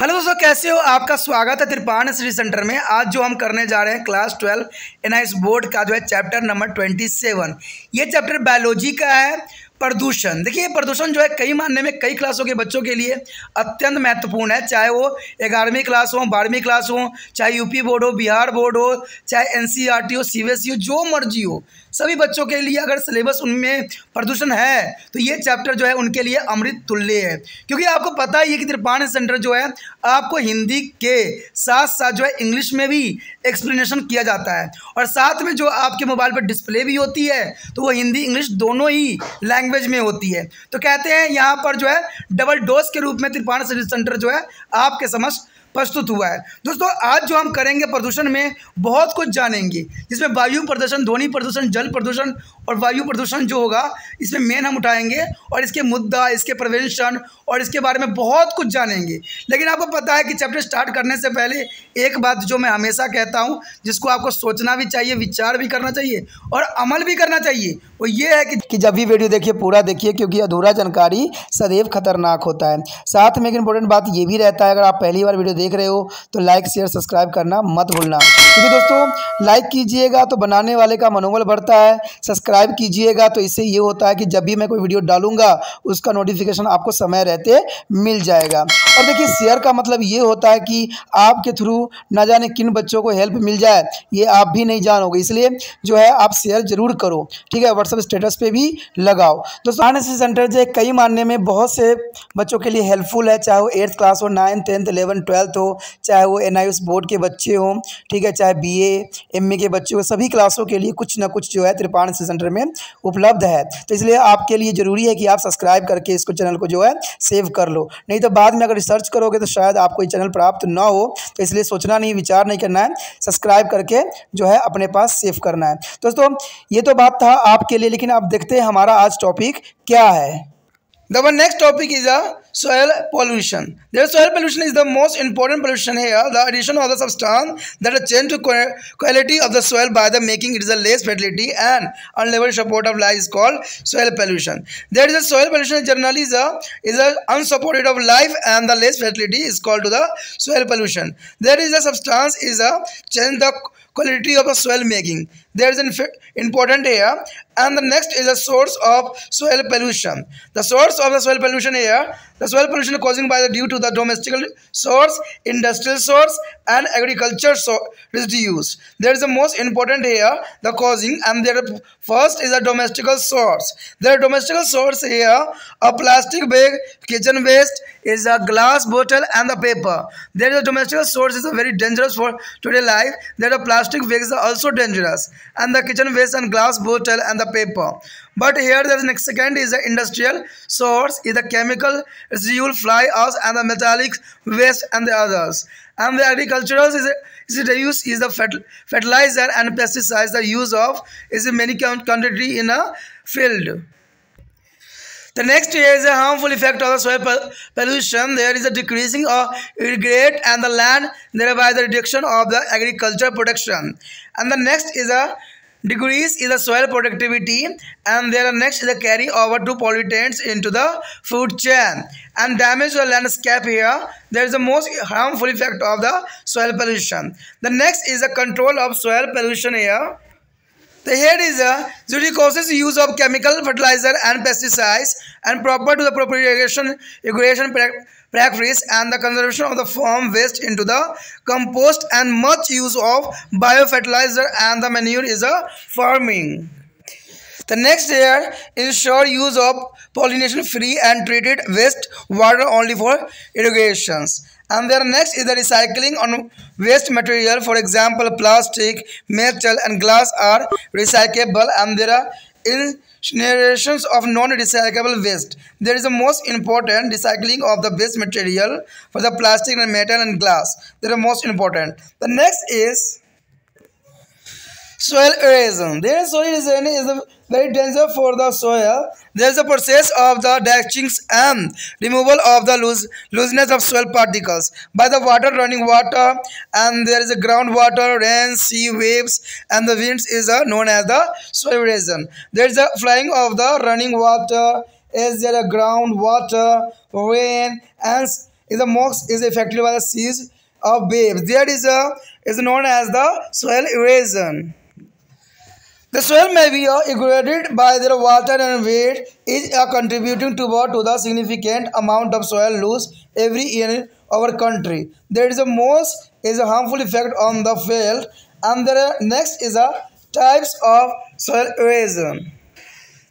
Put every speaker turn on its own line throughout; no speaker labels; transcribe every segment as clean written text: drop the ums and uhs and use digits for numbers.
Hello दोस्तों, कैसे हो? आपका स्वागत है त्रिपाण स्टडी सेंटर में। आज जो हम करने जा रहे हैं क्लास 12 एनआईएस बोर्ड का जो है चैप्टर नंबर 27। ये चैप्टर बायोलॉजी का है, प्रदूषण। देखिए, प्रदूषण जो है कई मायने में कई क्लासों के बच्चों के लिए अत्यंत महत्वपूर्ण है, चाहे वो 11वीं क्लास हो, 12वीं क्लास हो, चाहे यूपी बोर्ड हो, बिहार बोर्ड हो, चाहे एनसीईआरटी हो, सीबीएसई हो, जो मर्जी हो, सभी बच्चों के लिए अगर सिलेबस उनमें प्रदूषण है तो ये चैप्टर जो है उनके लिए अमृत तुल्य है। क्योंकि आपको पता ही है कि त्रिपाण सेंटर जो है आपको हिंदी के साथ साथ जो है इंग्लिश में भी एक्सप्लेनेशन किया जाता है, और साथ में जो आपके मोबाइल पर डिस्प्ले भी होती है तो वो हिंदी इंग्लिश दोनों ही लैंग्वेज में होती है। तो कहते हैं यहाँ पर जो है डबल डोज के रूप में त्रिपाण स्टडी सेंटर जो है आपके समक्ष प्रस्तुत हुआ है। दोस्तों, आज जो हम करेंगे प्रदूषण में बहुत कुछ जानेंगे, जिसमें वायु प्रदूषण, ध्वनि प्रदूषण, जल प्रदूषण और वायु प्रदूषण जो होगा इसमें मेन हम उठाएंगे, और इसके मुद्दा, इसके प्रिवेंशन और इसके बारे में बहुत कुछ जानेंगे। लेकिन आपको पता है कि चैप्टर स्टार्ट करने से पहले एक बात जो मैं हमेशा कहता हूँ, जिसको आपको सोचना भी चाहिए, विचार भी करना चाहिए और अमल भी करना चाहिए, वो ये है कि जब भी वीडियो देखिए पूरा देखिए, क्योंकि अधूरा जानकारी सदैव खतरनाक होता है। साथ में एक इंपॉर्टेंट बात ये भी रहता है, अगर आप पहली बार वीडियो देख रहे हो तो लाइक शेयर सब्सक्राइब करना मत भूलना। क्योंकि दोस्तों, लाइक कीजिएगा तो बनाने वाले का मनोबल बढ़ता है, सब्सक्राइब कीजिएगा तो इससे ये होता है कि जब भी मैं कोई वीडियो डालूंगा उसका नोटिफिकेशन आपको समय रहते मिल जाएगा। और देखिए, शेयर का मतलब ये होता है कि आपके थ्रू ना जाने किन बच्चों को हेल्प मिल जाए, ये आप भी नहीं जानोगे, इसलिए जो है आप शेयर जरूर करो, ठीक है। व्हाट्सएप स्टेटस पे भी लगाओ। दोस्तों, एनआईएस सेंटर जो है कई मानने में बहुत से बच्चों के लिए हेल्पफुल है, चाहे वो 8th क्लास हो, 9th 10th 11th 12th हो, चाहे वो एनआईएस बोर्ड के बच्चे हों, ठीक है, चाहे बीए एमए के बच्चे हो, सभी क्लासों के लिए कुछ ना कुछ जो है त्रिपाण सेंटर में उपलब्ध है। तो इसलिए आपके लिए ज़रूरी है कि आप सब्सक्राइब करके इसको चैनल को जो है सेव कर लो, नहीं तो बाद में अगर रिसर्च करोगे तो शायद आपको ये चैनल प्राप्त ना हो। तो इसलिए सोचना नहीं, विचार नहीं करना है, सब्सक्राइब करके जो है अपने पास सेव करना है। दोस्तों, ये तो बात था आपके लिए, लेकिन आप देखते हैं हमारा आज टॉपिक क्या है। The next topic is soil pollution. The soil pollution is the most important pollution here. The addition of the substance that change to quality of the soil by the making it is a less fertility and unlevel support of life is called soil pollution. There is a soil pollution generally is a unsupported of life, and the less fertility is called to the soil pollution. There is a substance is a change the quality of the soil making. There is an important here, and the next is a source of soil pollution. The source of the soil pollution here, the soil pollution causing by the due to the domestic source, industrial source, and agriculture residues. There is the most important here, the causing, and there first is a domestic source. There are domestic source here, a plastic bag, kitchen waste, is a glass bottle, and the paper. There is a domestic source is a very dangerous for today life. There are plastic bags are also dangerous, and the kitchen waste and glass bottle and the paper. But here the next second is the industrial source is the chemical residual fly ash and the metallic waste and the others. And the agricultural is the use is the fertilizer and pesticides. The use of is in many country in a field. The next is a harmful effect of the soil pollution. There is a decreasing of irrigate and the land, thereby the reduction of the agriculture production. And the next is a decrease in the soil productivity, and there are next is the carry over to pollutants into the food chain and damage the landscape. Here there is the most harmful effect of the soil pollution. The next is the control of soil pollution here. The head is a judicious use of chemical fertilizer and pesticides and proper to the proper irrigation practice and the conservation of the farm waste into the compost and much use of biofertilizer and the manure is a farming. The next here ensure use of pollination free and treated waste water only for irrigations. And there next is the recycling on waste material. For example, plastic, metal and glass are recyclable, and there are incinerations of non-recyclable waste. There is the most important recycling of the waste material for the plastic and metal and glass. They are most important. The next is soil erosion. There soil erosion is a very dangerous for the soil. There is a process of the dashing and removal of the looseness of soil particles by the water, running water, and there is a groundwater, rain, sea waves, and the winds is known as the soil erosion. There is a flying of the running water, is there a groundwater, rain, and is the most is affected by the seas of waves. There is known as the soil erosion. The soil may be eroded by their water and weight is contributing to the significant amount of soil loss every year in our country. There is a most is a harmful effect on the field, and the next is a types of soil erosion.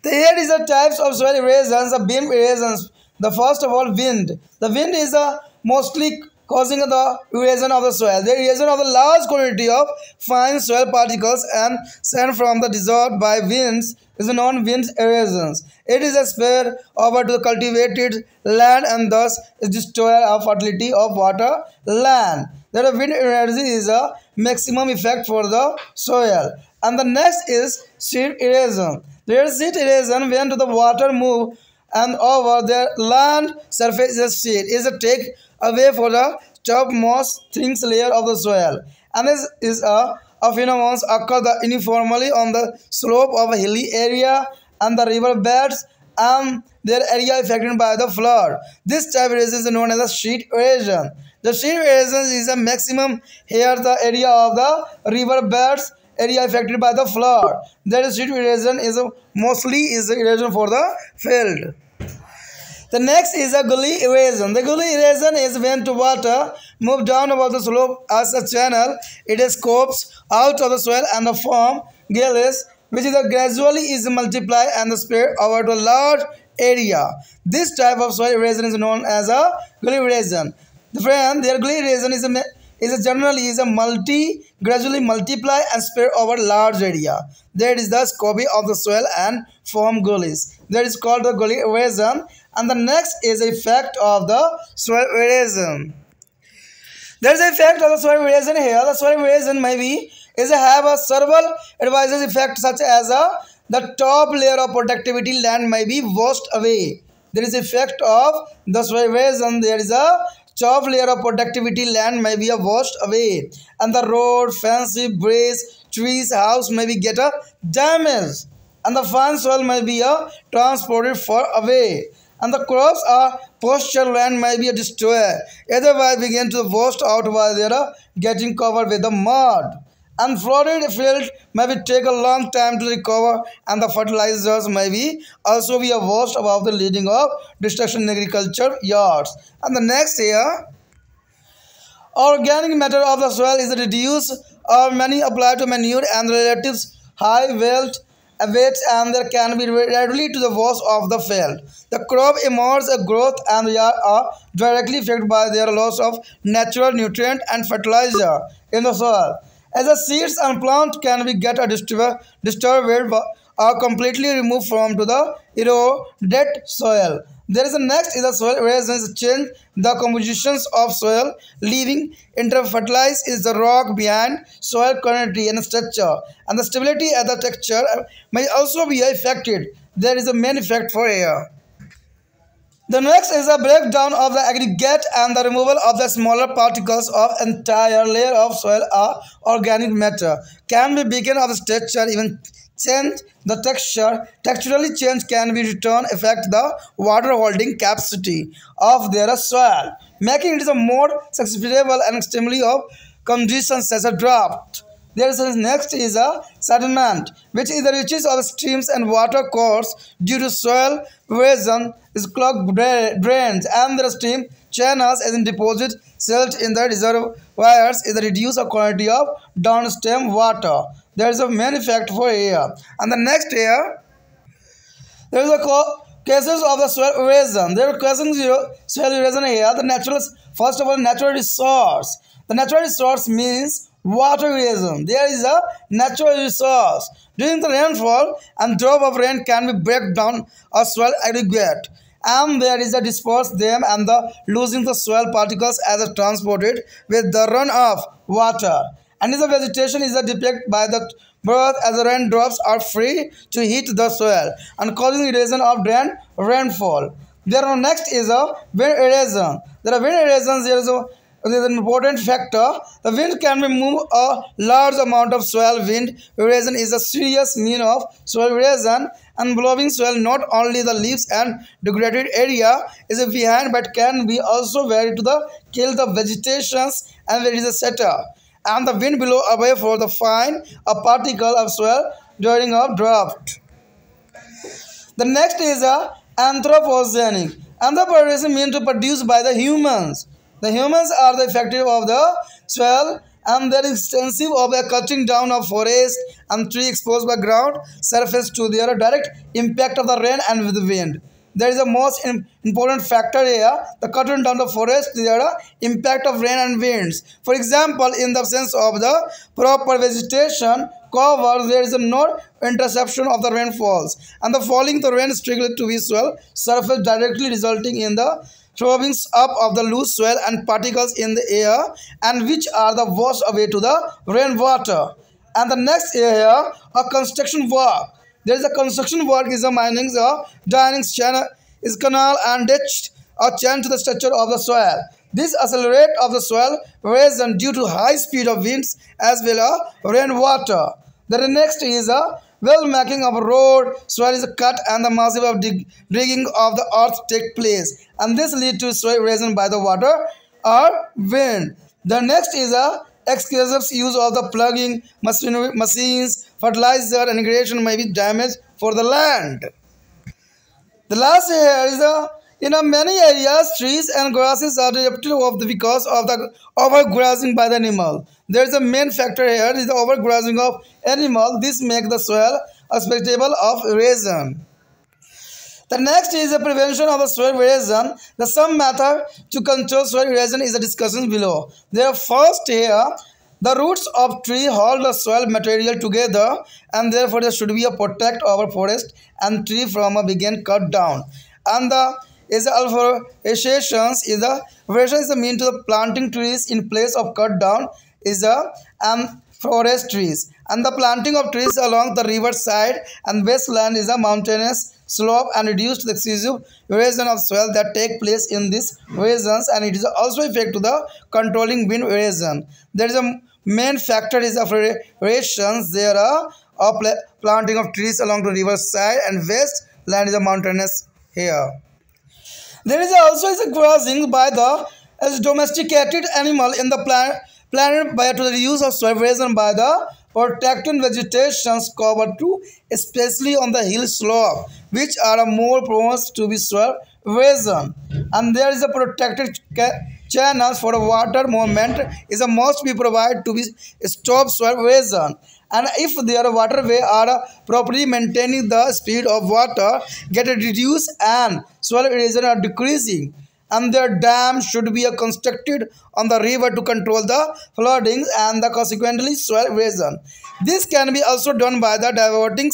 Here is the types of soil erosions, the beam erosions. The first of all, wind. The wind is mostly causing the erosion of the soil. The erosion of the large quantity of fine soil particles and sand from the desert by winds is known wind erosions. It is a spread over to the cultivated land and thus destroy the fertility of water land. The wind erosion is a maximum effect for the soil. And the next is sheet erosion. There is sheet erosion when the water move and over the land surface is sheet is a take away for the topmost thin layer of the soil. And this is a phenomenon occur uniformly on the slope of a hilly area and the river beds and their area affected by the flood. This type of erosion is known as a sheet erosion. The sheet erosion is a maximum here the area of the river beds area affected by the flood. That is sheet erosion is mostly erosion for the field. The next is a gully erosion. The gully erosion is when the water moves down over the slope as a channel. It escapes out of the soil and the form gullies, which is gradually is multiply and spread over to a large area. This type of soil erosion is known as a gully erosion. The friend, their gully erosion is generally gradually multiply and spread over large area. That is the scope of the soil and form gullies. That is called the gully erosion. And the next is the effect of the soil erosion. There is an effect of the soil erosion here. The soil erosion have a several adverse effects such as the top layer of productivity land may be washed away. There is effect of the soil erosion. There is a top layer of productivity land may be washed away, and the road, fancy bridge, trees, house may be get damaged, and the fine soil may be transported far away. And the crops or pasture land may be destroyed, otherwise begin to washed out while they are getting covered with the mud. And flooded field may be take a long time to recover, and the fertilizers may be also be washed above the leading of destruction in agriculture yards. And the next here, organic matter of the soil is reduced or many apply to manure and relatives high weights and there can be readily to the wash of the field. The crop emerges a growth and they are directly affected by their loss of natural nutrient and fertilizer in the soil. As the seeds and plant can be disturbed or completely removed from to the eroded soil. There is a next is the soil erosion is change the compositions of soil, leaving interfertilized is the rock behind soil quantity and structure, and the stability of the texture may also be affected. There is a main effect for air. The next is a breakdown of the aggregate and the removal of the smaller particles of entire layer of soil or organic matter can be beacon of the structure, even change the texture. Texturally change can be return affect the water holding capacity of their soil, making it a more susceptible and extremely of conditions as a drought. There is next is a sediment, which is the reaches of streams and water course due to soil erosion is clogged drains and the stream channels as in deposit silt in the reservoirs is the reduce of quantity of downstream water. There is a main effect for air. And the next here, there is a cases of the soil erosion. There are cases soil erosion here. The natural, first of all, natural resource. The natural resource means water erosion. There is a natural resource. During the rainfall and drop of rain can be break down a soil aggregate, and there is a disperse them and the losing the soil particles as a transported with the runoff water. And the vegetation is depicted by the birth as the raindrops are free to hit the soil and causing erosion of rainfall. There next is a wind erosion. There are wind erosions. There is a is an important factor. The wind can remove a large amount of soil. Wind erosion is a serious mean of soil erosion, and blowing soil not only the leaves and degraded area is behind, but can be also vary to the kill the vegetations and there is a setter. And the wind blow away for the fine a particle of soil during a draft. The next is a anthropogenic. Anthropogenic means to produce by the humans. The humans are the effective of the soil and their extensive of the cutting down of forest and tree exposed by ground surface to their direct impact of the rain and with the wind. There is a most important factor here, the cutting down the forest, the impact of rain and winds. For example, in the absence of the proper vegetation cover, there is no interception of the rainfalls, and the falling the rain strictly to visual surface directly resulting in the throwing up of the loose soil and particles in the air, and which are the washed away to the rainwater. And the next area, a construction work. There is a construction work is a mining, draining channel is canal and ditch or change to the structure of the soil. This accelerate of the soil erosion due to high speed of winds as well as rainwater. The next is a well making of a road, soil is cut and the massive of digging of the earth take place, and this lead to soil erosion by the water or wind. The next is a excessive use of the plugging machines, fertilizer and irrigation may be damaged for the land. The last here is in many areas trees and grasses are disrupted because of the overgrazing by the animal. There is a main factor here is the overgrazing of animal. This makes the soil susceptible of erosion. The next is the prevention of soil erosion. The some method to control soil erosion is the discussion below. There first here, the roots of tree hold the soil material together, and therefore there should be a protect our forest and tree from a begin cut down. And the is the afforestation is the mean to the planting trees in place of cut down is forest trees, and the planting of trees along the river side and wasteland is a mountainous slope and reduce the excessive erosion of soil that take place in these regions, and it is also effect to the controlling wind erosion. There is a main factor is afforestation. There are planting of trees along the river side and wasteland is a mountainous here. There is also a grazing by the domesticated animal in the planet by to the use of soil erosion by the protecting vegetations cover too, especially on the hill slope, which are more prone to be soil erosion. And there is a protected channels for water movement is a must be provided to be stop soil erosion. And if their waterway are properly maintaining the speed of water get reduced and soil erosion are decreasing, and their dam should be constructed on the river to control the flooding and the consequently soil erosion. This can be also done by the diverting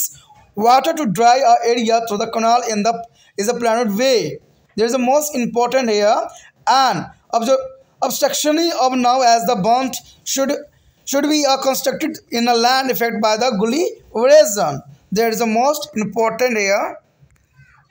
water to dry area through the canal in the is a planned way. There is a most important here, and obstruction of now as the bond should be constructed in a land affected by the gully erosion. There is the most important here.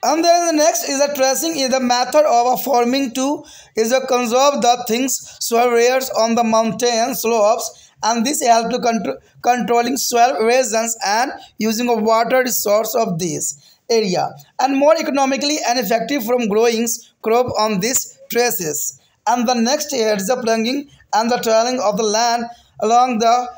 And then the next is a tracing is the method of farming to is a conserve the things soil layers on the mountain slopes, and this helps to controlling soil erosions and using a water resource of this area, and more economically and effective from growing crop on these traces. And the next here is the plunging and the tilling of the land along the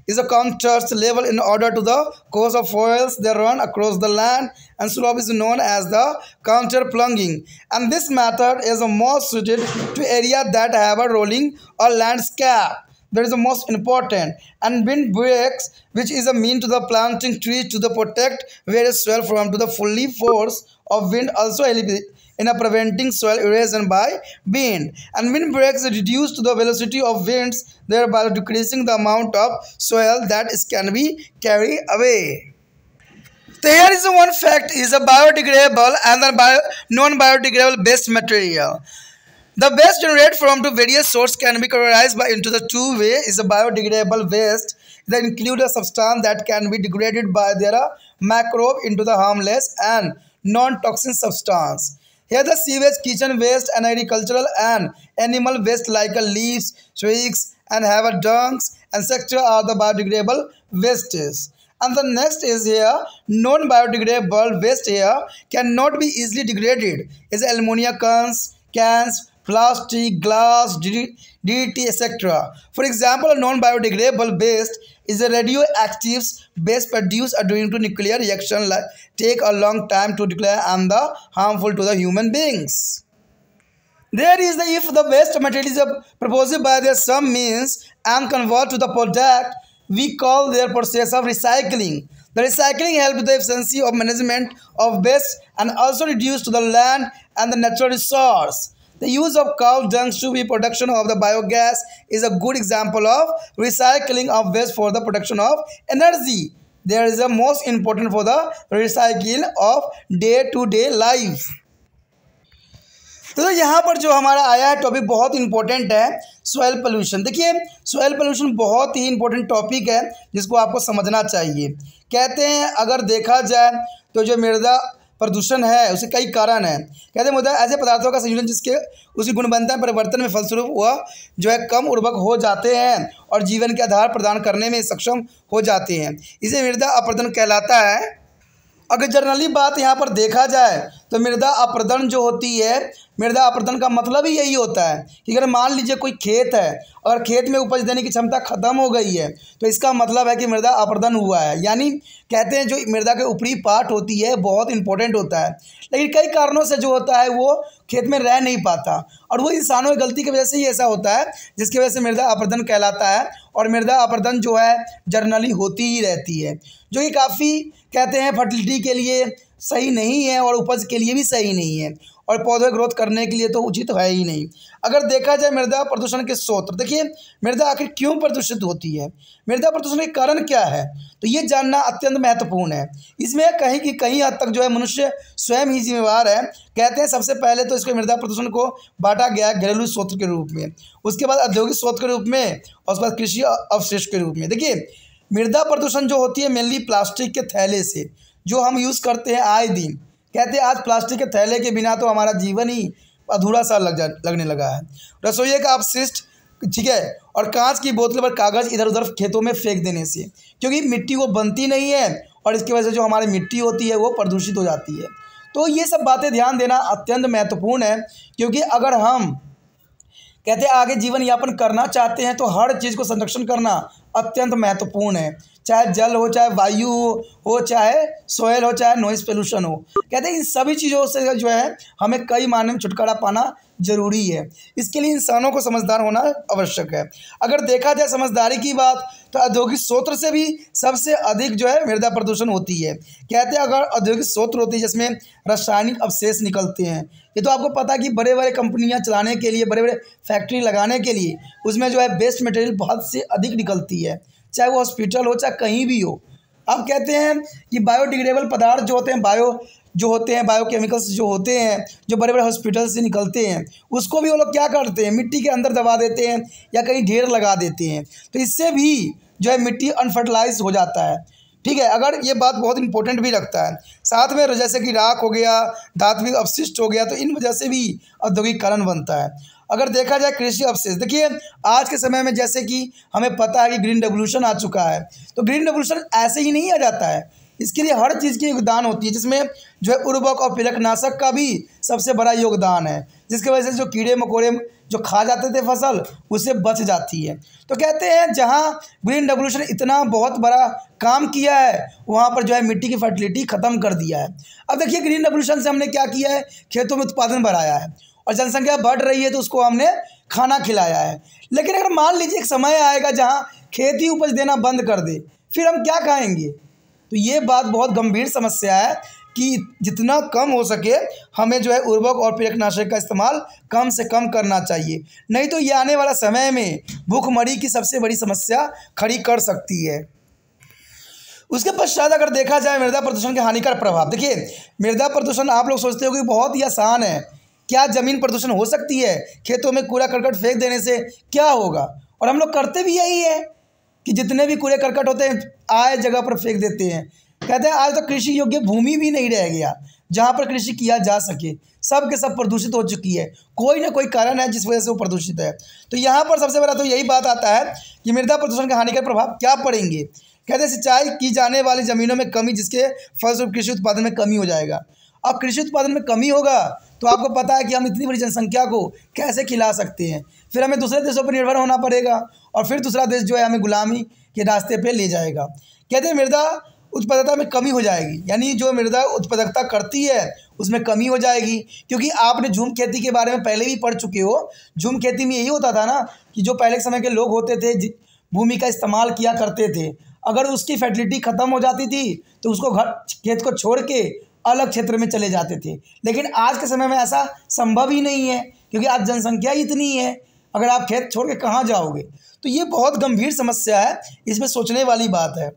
is a contours level in order to the course of soils they run across the land, and slope is known as the counter plunging. And this method is the most suited to area that have a rolling or landscape. That is the most important. And wind breaks, which is a mean to the planting trees to the protect various soil from to the fully force of wind, also in a preventing soil erosion by wind. And wind breaks reduce to the velocity of winds, thereby decreasing the amount of soil that can be carried away. There is one fact is a biodegradable and the non-biodegradable waste material. The waste generated from the various sources can be categorized by into the two ways. Is a biodegradable waste that include a substance that can be degraded by their microbe into the harmless and non-toxic substance. Here the sewage, kitchen waste and agricultural and animal waste like leaves, twigs and have dungs etc. are the biodegradable wastes. And the next is here non-biodegradable waste here cannot be easily degraded is ammonia cans, plastic, glass, DDT, etc. For example, a non-biodegradable waste is a radioactive waste produced during to nuclear reaction take a long time to declare and the harmful to the human beings. There is the if the waste material is proposed by the some means and convert to the product, we call their process of recycling. The recycling helps the efficiency of management of waste and also reduce to the land and the natural resource. The use of cow dung to be production of the biogas is a good example of recycling of waste for the production of energy. There is a most important for the recycling of day-to-day life. तो यहाँ पर जो हमारा आया है topic बहुत important है, soil pollution. देखिए सॉइल पोल्यूशन बहुत ही इंपॉर्टेंट टॉपिक है जिसको आपको समझना चाहिए। कहते हैं अगर देखा जाए तो जो मृदा प्रदूषण है उसके कई कारण हैं। कहते हैं मृदा ऐसे पदार्थों का संयोजन जिसके उसकी गुणवत्ता परिवर्तन में फलस्वरूप वह जो है कम उर्वरक हो जाते हैं और जीवन के आधार प्रदान करने में सक्षम हो जाते हैं, इसे मृदा अपरदन कहलाता है। अगर जनरली बात यहाँ पर देखा जाए तो मृदा अपरदन जो होती है, मृदा अपरदन का मतलब ही यही होता है कि अगर मान लीजिए कोई खेत है और खेत में उपज देने की क्षमता खत्म हो गई है तो इसका मतलब है कि मृदा अपरदन हुआ है। यानी कहते हैं जो मृदा के ऊपरी पार्ट होती है बहुत इंपॉर्टेंट होता है, लेकिन कई कारणों से जो होता है वो खेत में रह नहीं पाता और वो इंसानों की गलती की वजह से ही ऐसा होता है जिसकी वजह से मृदा अपरदन कहलाता है। और मृदा अपरदन जो है जनरली होती ही रहती है, जो कि काफ़ी कहते हैं फर्टिलिटी के लिए सही नहीं है और उपज के लिए भी सही नहीं है और पौधे ग्रोथ करने के लिए तो उचित है ही नहीं। अगर देखा जाए मृदा प्रदूषण के स्रोत, देखिए मृदा आखिर क्यों प्रदूषित होती है, मृदा प्रदूषण के कारण क्या है, तो ये जानना अत्यंत महत्वपूर्ण है। इसमें कहीं हद तक जो है मनुष्य स्वयं ही जिम्मेवार है। कहते हैं सबसे पहले तो इसको मृदा प्रदूषण को बांटा गया घरेलू स्रोत के रूप में, उसके बाद औद्योगिक स्रोत के रूप में और उसके बाद कृषि अवशेष के रूप में। देखिए मृदा प्रदूषण जो होती है मेनली प्लास्टिक के थैले से जो हम यूज़ करते हैं आए दिन। कहते हैं आज प्लास्टिक के थैले के बिना तो हमारा जीवन ही अधूरा सा लगने लगा है। रसोई का अपशिष्ट, ठीक है, और कांच की बोतल पर कागज़ इधर उधर खेतों में फेंक देने से, क्योंकि मिट्टी वो बनती नहीं है और इसकी वजह से जो हमारी मिट्टी होती है वो प्रदूषित हो जाती है। तो ये सब बातें ध्यान देना अत्यंत महत्वपूर्ण है, क्योंकि अगर हम कहते हैं आगे जीवन यापन करना चाहते हैं तो हर चीज़ को संरक्षण करना अत्यंत महत्वपूर्ण है, चाहे जल हो, चाहे वायु हो, चाहे सॉइल हो, चाहे नॉइज़ पोल्यूशन हो। कहते हैं इन सभी चीज़ों से जो है हमें कई मायने में छुटकारा पाना जरूरी है। इसके लिए इंसानों को समझदार होना आवश्यक है। अगर देखा जाए समझदारी की बात तो औद्योगिक स्रोत से भी सबसे अधिक जो है मृदा प्रदूषण होती है। कहते हैं अगर औद्योगिक स्रोत होती है जिसमें रासायनिक अवशेष निकलते हैं, ये तो आपको पता है कि बड़े बड़े कंपनियां चलाने के लिए, बड़े बड़े फैक्ट्री लगाने के लिए उसमें जो है वेस्ट मटेरियल बहुत से अधिक निकलती है, चाहे वो हॉस्पिटल हो चाहे कहीं भी हो। अब कहते हैं कि बायोडिग्रेडेबल पदार्थ जो होते हैं, बायोकेमिकल्स जो होते हैं जो बड़े बड़े हॉस्पिटल से निकलते हैं, उसको भी वो लोग क्या करते हैं मिट्टी के अंदर दबा देते हैं या कहीं ढेर लगा देते हैं, तो इससे भी जो है मिट्टी अनफर्टिलाइज हो जाता है। ठीक है, अगर ये बात बहुत इंपॉर्टेंट भी रखता है। साथ में जैसे कि राख हो गया, धात्विक अपशिष्ट हो गया, तो इन वजह से भी औद्योगिकरण बनता है। अगर देखा जाए कृषि अवशेष, देखिए आज के समय में जैसे कि हमें पता है कि ग्रीन रेवोल्यूशन आ चुका है, तो ग्रीन रेवोल्यूशन ऐसे ही नहीं आ जाता है, इसके लिए हर चीज़ की योगदान होती है, जिसमें जो है उर्वरक और पिलकनाशक का भी सबसे बड़ा योगदान है, जिसकी वजह से जो कीड़े मकोड़े जो खा जाते थे फसल उससे बच जाती है। तो कहते हैं जहाँ ग्रीन रेवोल्यूशन इतना बहुत बड़ा काम किया है वहाँ पर जो है मिट्टी की फर्टिलिटी ख़त्म कर दिया है। अब देखिए ग्रीन रेवोल्यूशन से हमने क्या किया है, खेतों में उत्पादन बढ़ाया है और जनसंख्या बढ़ रही है तो उसको हमने खाना खिलाया है। लेकिन अगर मान लीजिए एक समय आएगा जहाँ खेती उपज देना बंद कर दे, फिर हम क्या खाएंगे? तो ये बात बहुत गंभीर समस्या है कि जितना कम हो सके हमें जो है उर्वरक और पिलकनाशक का इस्तेमाल कम से कम करना चाहिए, नहीं तो ये आने वाला समय में भूखमरी की सबसे बड़ी समस्या खड़ी कर सकती है। उसके पश्चात अगर देखा जाए मृदा प्रदूषण के हानिकारक प्रभाव, देखिए मृदा प्रदूषण आप लोग सोचते हो कि बहुत ही आसान है, क्या ज़मीन प्रदूषण हो सकती है? खेतों में कूड़ा करकट फेंक देने से क्या होगा? और हम लोग करते भी यही है कि जितने भी कूड़े करकट होते हैं आए जगह पर फेंक देते हैं। कहते हैं आज तो कृषि योग्य भूमि भी नहीं रह गया, जहाँ पर कृषि किया जा सके, सब के सब प्रदूषित हो चुकी है। कोई ना कोई कारण है जिस वजह से वो प्रदूषित है। तो यहाँ पर सबसे बड़ा तो यही बात आता है कि मृदा प्रदूषण के हानिकारक प्रभाव क्या पड़ेंगे। कहते हैं सिंचाई की जाने वाली ज़मीनों में कमी, जिसके फलस्वरूप कृषि उत्पादन में कमी हो जाएगा। अब कृषि उत्पादन में कमी होगा तो आपको पता है कि हम इतनी बड़ी जनसंख्या को कैसे खिला सकते हैं। फिर हमें दूसरे देशों पर निर्भर होना पड़ेगा और फिर दूसरा देश जो है हमें गुलामी के रास्ते पे ले जाएगा। कहते हैं मृदा उत्पादकता में कमी हो जाएगी, यानी जो मृदा उत्पादकता करती है उसमें कमी हो जाएगी। क्योंकि आपने झूम खेती के बारे में पहले भी पढ़ चुके हो। झूम खेती में यही होता था ना कि जो पहले के समय के लोग होते थे भूमि का इस्तेमाल किया करते थे, अगर उसकी फर्टिलिटी ख़त्म हो जाती थी तो उसको घर खेत को छोड़ के अलग क्षेत्र में चले जाते थे। लेकिन आज के समय में ऐसा संभव ही नहीं है, क्योंकि आज जनसंख्या ही इतनी है, अगर आप खेत छोड़ के कहाँ जाओगे। तो ये बहुत गंभीर समस्या है, इसमें सोचने वाली बात है।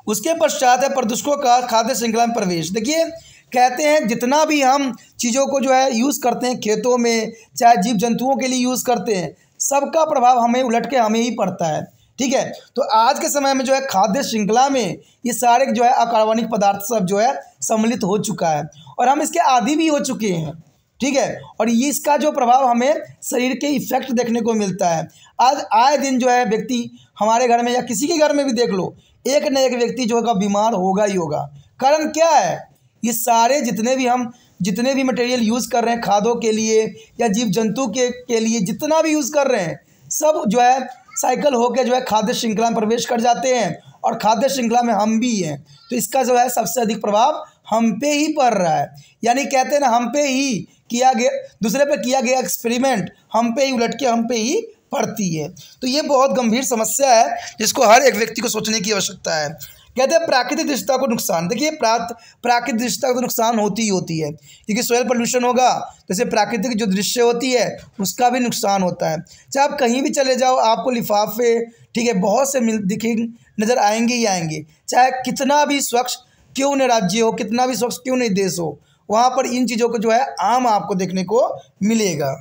उसके पश्चात है प्रदूषकों का खाद्य श्रृंखला में प्रवेश। देखिए कहते हैं जितना भी हम चीज़ों को जो है यूज़ करते हैं खेतों में, चाहे जीव जंतुओं के लिए यूज़ करते हैं, सबका प्रभाव हमें उलट के हमें ही पड़ता है। ठीक है, तो आज के समय में जो है खाद्य श्रृंखला में ये सारे जो है अकार्बनिक पदार्थ सब जो है सम्मिलित हो चुका है और हम इसके आदी भी हो चुके हैं। ठीक है, और ये इसका जो प्रभाव हमें शरीर के इफेक्ट देखने को मिलता है। आज आए दिन जो है व्यक्ति हमारे घर में या किसी के घर में भी देख लो, एक न एक व्यक्ति जो है बीमार होगा ही होगा। कारण क्या है, ये सारे जितने भी मटेरियल यूज़ कर रहे हैं खादों के लिए या जीव जंतु के लिए जितना भी यूज़ कर रहे हैं, सब जो है साइकिल होकर जो है खाद्य श्रृंखला में प्रवेश कर जाते हैं और खाद्य श्रृंखला में हम भी हैं। तो इसका जो है सबसे अधिक प्रभाव हम पे ही पड़ रहा है। यानी कहते हैं ना, हम पे ही किया गया, दूसरे पे किया गया एक्सपेरिमेंट हम पे ही उलट के हम पे ही पड़ती है। तो ये बहुत गंभीर समस्या है जिसको हर एक व्यक्ति को सोचने की आवश्यकता है। कहते हैं प्राकृतिक दृश्यता को नुकसान। देखिए प्राकृतिक दृश्यता को नुकसान होती ही होती है, क्योंकि सॉइल पोल्यूशन होगा तो जैसे प्राकृतिक जो दृश्य होती है उसका भी नुकसान होता है। चाहे आप कहीं भी चले जाओ आपको लिफाफे, ठीक है, बहुत से दिखे नज़र आएंगे ही आएंगे। चाहे कितना भी स्वच्छ क्यों न राज्य हो, कितना भी स्वच्छ क्यों नहीं देश हो, वहाँ पर इन चीज़ों को जो है आम आपको देखने को मिलेगा।